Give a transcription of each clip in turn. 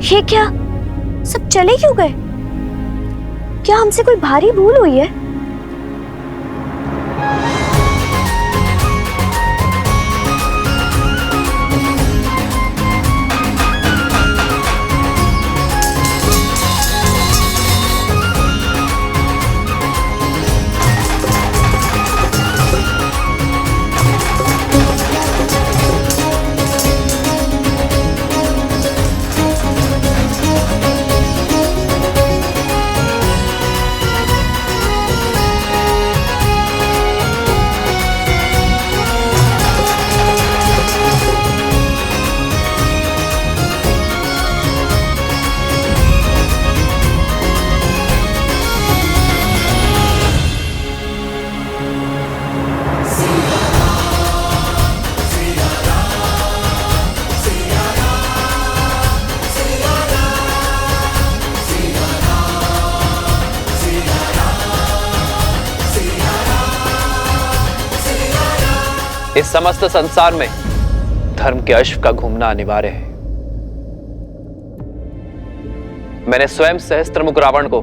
ये क्या, सब चले क्यों गए? क्या हमसे कोई भारी भूल हुई है? इस समस्त संसार में धर्म के अश्व का घूमना अनिवार्य है। मैंने स्वयं सहस्त्रमुख रावण को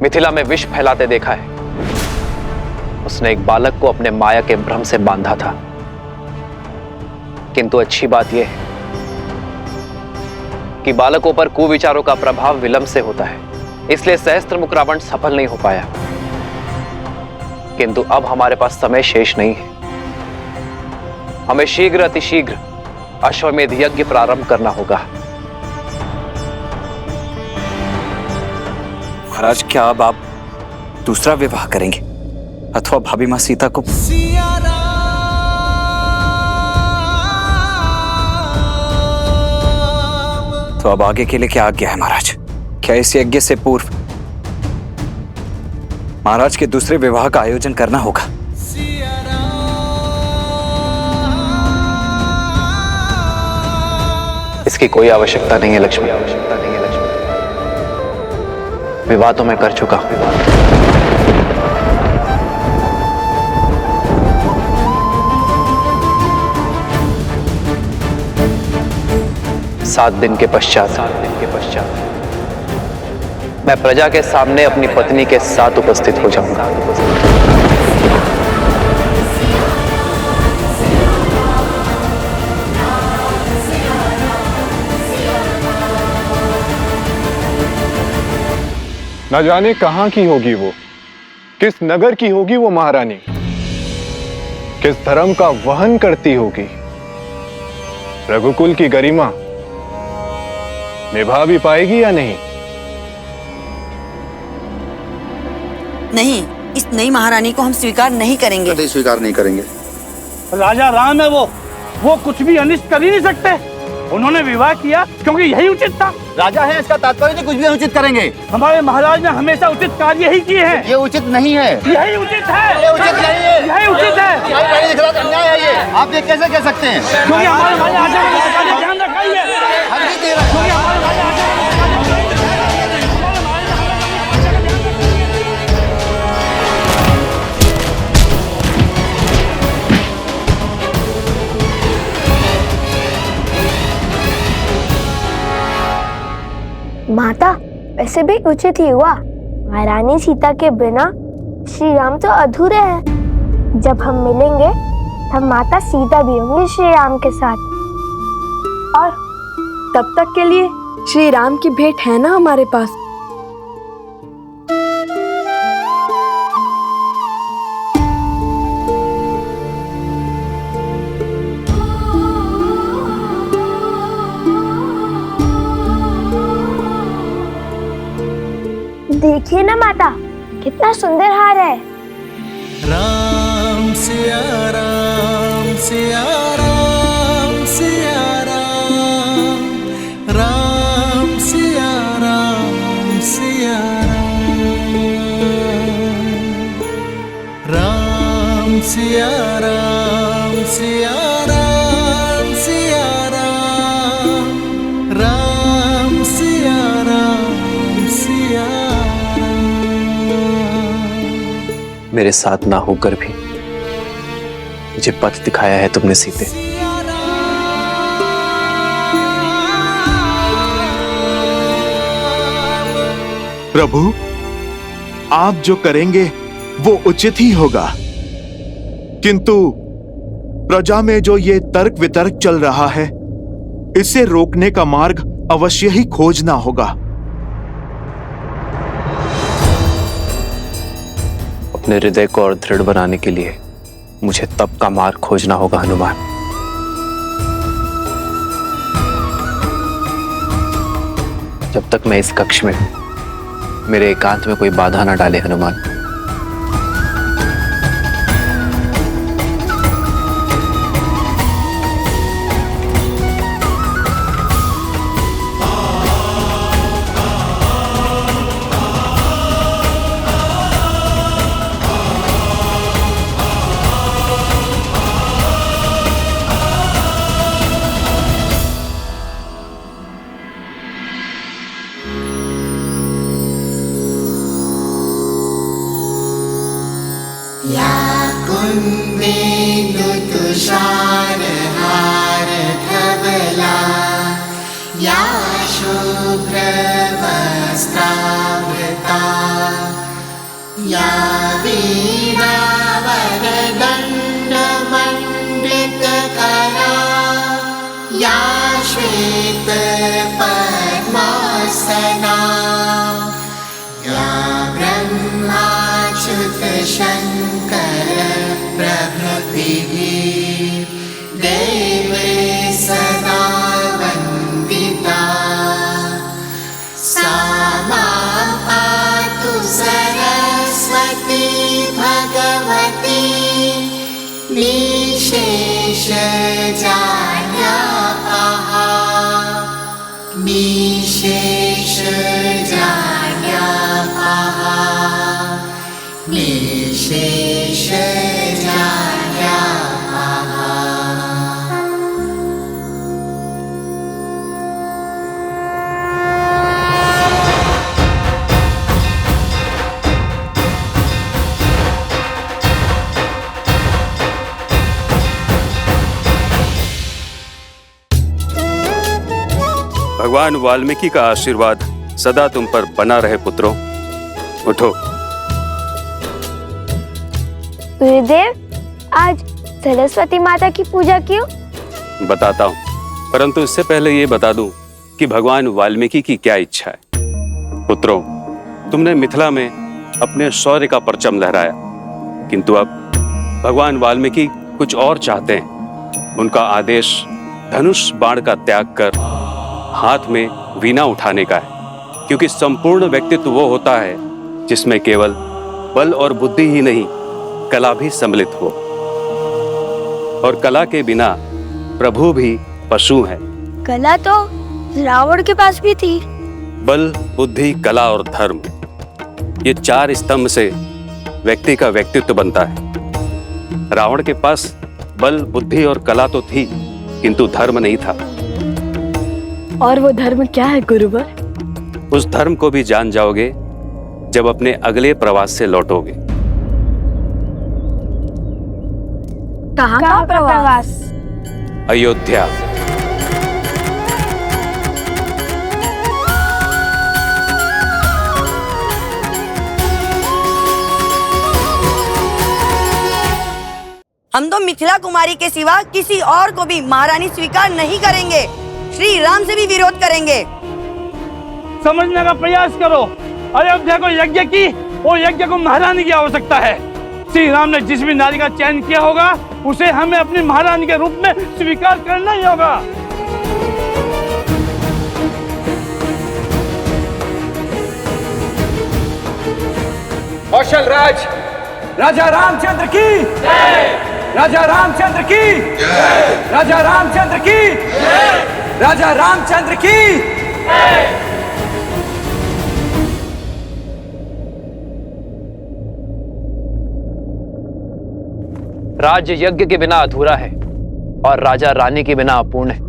मिथिला में विष फैलाते देखा है। उसने एक बालक को अपने माया के भ्रम से बांधा था। किंतु अच्छी बात यह है कि बालकों पर कुविचारों का प्रभाव विलंब से होता है, इसलिए सहस्त्रमुख रावण सफल नहीं हो पाया। किंतु अब हमारे पास समय शेष नहीं है। हमें शीघ्र अतिशीघ्र अश्वमेध यज्ञ प्रारंभ करना होगा। महाराज, क्या अब आप दूसरा विवाह करेंगे अथवा भाभी मां सीता को? तो अब आगे के लिए क्या आज्ञा है महाराज? क्या इस यज्ञ से पूर्व महाराज के दूसरे विवाह का आयोजन करना होगा? इसकी कोई आवश्यकता नहीं है लक्ष्मी, आवश्यकता नहीं है लक्ष्मी। विवाह तो मैं कर चुका हूं। 7 दिन के पश्चात मैं प्रजा के सामने अपनी पत्नी के साथ उपस्थित हो जाऊंगा। न जाने कहां की होगी वो, किस नगर की होगी वो महारानी, किस धर्म का वहन करती होगी। रघुकुल की गरिमा निभा भी पाएगी या नहीं? नहीं, इस नई महारानी को हम स्वीकार नहीं करेंगे। कभी स्वीकार नहीं करेंगे। राजा राम है वो कुछ भी अनिष्ट कर ही नहीं सकते। उन्होंने विवाह किया क्योंकि यही उचित था। राजा है, इसका तात्पर्य नहीं कुछ भी अनुचित करेंगे। हमारे महाराज ने हमेशा उचित कार्य ही किए हैं। ये उचित नहीं है। यही उचित है। ये उचित नहीं है। यही उचित है। अन्याय है ये। आप ये कैसे कह सकते हैं? क्योंकि हमारे महाराज का ध्यान रखा ही है। माता, वैसे भी उचित ही हुआ। महारानी सीता के बिना श्री राम तो अधूरे हैं। जब हम मिलेंगे तब माता सीता भी होंगी श्री राम के साथ। और तब तक के लिए श्री राम की भेंट है ना हमारे पास। देखिए ना माता, कितना सुंदर हार है। राम सिया राम सिया राम सिया राम, राम सिया राम सिया राम, राम सिया राम सिया राम सिया राम, राम सिया राम सिया। मेरे साथ ना होकर भी मुझे पथ दिखाया है तुमने सीते। प्रभु, आप जो करेंगे वो उचित ही होगा, किंतु प्रजा में जो ये तर्क वितर्क चल रहा है, इसे रोकने का मार्ग अवश्य ही खोजना होगा। अपने हृदय को और दृढ़ बनाने के लिए मुझे तप का मार्ग खोजना होगा हनुमान। जब तक मैं इस कक्ष में हूं, मेरे एकांत में कोई बाधा ना डाले हनुमान। तुषारहार धवला या शुभ्रवस्त्रावृता या वीणावरदण्डमण्डितकरा या श्वेतपद्मासना या ब्रह्माच्युतशङ्कर प्रभृतिभिः देवे सदा वन्दिता। सा मां पातु सरस्वती भगवती निशेषजाड्यापहा निशेषजाड्यापहा निशेषजाड्यापहा। भगवान वाल्मीकि का आशीर्वाद सदा तुम पर बना रहे पुत्रों। उठो। गुरुदेव, आज सरस्वती माता की पूजा क्यों? बताता हूँ, परंतु इससे पहले ये बता दूं कि भगवान वाल्मीकि की क्या इच्छा है। पुत्रों, तुमने मिथिला में अपने शौर्य का परचम लहराया, किंतु अब भगवान वाल्मीकि कुछ और चाहते हैं। उनका आदेश धनुष बाण का त्याग कर हाथ में वीणा उठाने का है, क्योंकि संपूर्ण व्यक्तित्व वो होता है जिसमें केवल बल और बुद्धि ही नहीं, कला भी सम्मिलित हो। और कला के बिना प्रभु भी पशु हैं। कला तो रावण के पास भी थी। बल, बुद्धि, कला और धर्म, ये चार स्तंभ से व्यक्ति का व्यक्तित्व बनता है। रावण के पास बल, बुद्धि और कला तो थी, किंतु धर्म नहीं था। और वो धर्म क्या है गुरुवर? उस धर्म को भी जान जाओगे जब अपने अगले प्रवास से लौटोगे। कहाँ का प्रवास? अयोध्या। हम तो मिथिला कुमारी के सिवा किसी और को भी महारानी स्वीकार नहीं करेंगे। श्री राम से भी विरोध करेंगे। समझने का प्रयास करो। अयोध्या को यज्ञ की, वो यज्ञ को महारानी की आवश्यकता है। श्री राम ने जिस भी नारी का चयन किया होगा, उसे हमें अपनी महारानी के रूप में स्वीकार करना ही होगा। कौशल राज राजा रामचंद्र की जय। राजा रामचंद्र की जय। राजा रामचंद्र की जय। राजा रामचंद्र की जय। राज्य यज्ञ के बिना अधूरा है और राजा रानी के बिना अपूर्ण है।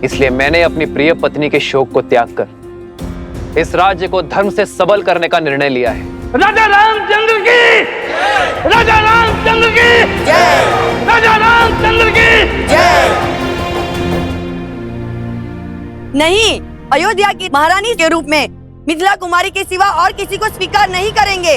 इसलिए मैंने अपनी प्रिय पत्नी के शोक को त्याग कर इस राज्य को धर्म से सबल करने का निर्णय लिया है। राजा रामचंद्र की जय। राजा रामचंद्र की जय। राजा रामचंद्र की जय। नहीं, अयोध्या की महारानी के रूप में मिथिला कुमारी के सिवा और किसी को स्वीकार नहीं करेंगे।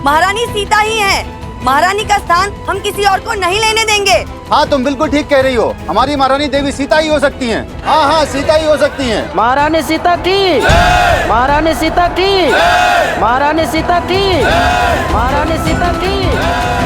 महारानी सीता ही है। महारानी का स्थान हम किसी और को नहीं लेने देंगे। हाँ, तुम बिल्कुल ठीक कह रही हो। हमारी महारानी देवी सीता ही हो सकती हैं। हाँ हाँ, सीता ही हो सकती हैं। महारानी सीता की, महारानी सीता की, महारानी सीता की, महारानी सीता की।